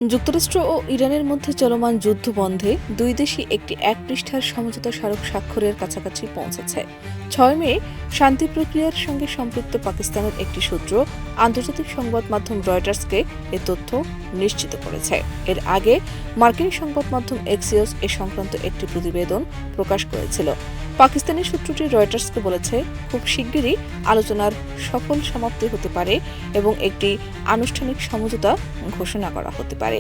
যুক্তরাষ্ট্র ও ইরানের মধ্যে চলমান যুদ্ধ বন্ধে দুই দেশই একটি এক পৃষ্ঠার সমঝোতা স্মারক স্বাক্ষরের কাছাকাছি পৌঁছেছে। ৬ মে শান্তি প্রক্রিয়ার সঙ্গে সম্পৃক্ত পাকিস্তানের একটি সূত্র আন্তর্জাতিক সংবাদ মাধ্যম রয়টার্সকে এ তথ্য নিশ্চিত করেছে। এর আগে মার্কিন সংবাদ মাধ্যম এক্সিওস এ সংক্রান্ত একটি প্রতিবেদন প্রকাশ করেছিল। পাকিস্তানি সূত্রটি রয়টার্সকে বলেছে, খুব শিগগিরই আলোচনার সফল সমাপ্তি হতে পারে এবং একটি আনুষ্ঠানিক সমঝোতা ঘোষণা করা হতে পারে।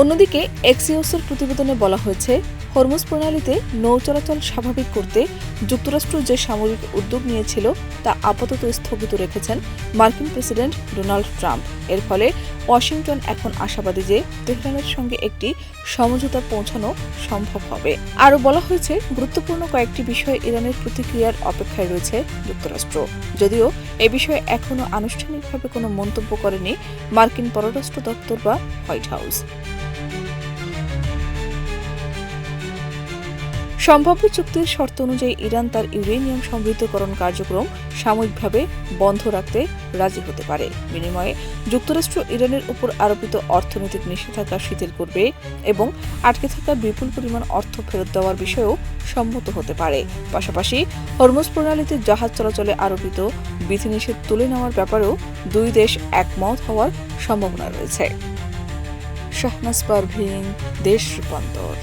অন্যদিকে এক্সিওসের প্রতিবেদনে বলা হয়েছে, হরমুজ প্রণালীতে নৌ চলাচল স্বাভাবিক করতে যুক্তরাষ্ট্র যে সামরিক উদ্যোগ নিয়েছিল তা আপাতত স্থগিত রেখেছেন মার্কিন প্রেসিডেন্ট ডোনাল্ড ট্রাম্প। এর ফলে ওয়াশিংটন এখন আশাবাদী যে তেহরানের সঙ্গে একটি সমঝোতা পৌঁছানো সম্ভব হবে। আরও বলা হয়েছে, গুরুত্বপূর্ণ কয়েকটি বিষয়ে ইরানের প্রতিক্রিয়ার অপেক্ষায় রয়েছে যুক্তরাষ্ট্র। যদিও এ বিষয়ে এখনও আনুষ্ঠানিকভাবে কোনো মন্তব্য করেনি মার্কিন পররাষ্ট্র দপ্তর বা হোয়াইট হাউস। সম্ভাব্য চুক্তির শর্ত অনুযায়ী ইরান তার ইউরেনিয়াম সমৃদ্ধকরণ কার্যক্রম সাময়িকভাবে বন্ধ রাখতে রাজি হতে পারে। বিনিময়ে যুক্তরাষ্ট্র ইরানের উপর আরোপিত অর্থনৈতিক নিষেধাজ্ঞা শিথিল করবে এবং আটকে থাকা বিপুল পরিমাণ অর্থ ফেরত দেওয়ার বিষয়েও সম্মত হতে পারে। পাশাপাশি হরমুজ প্রণালীতে জাহাজ চলাচলে আরোপিত বিধিনিষেধ তুলে নেওয়ার ব্যাপারেও দুই দেশ একমত হওয়ার সম্ভাবনা রয়েছে। শাহনাজ পারভীন, দেশ রূপান্তর।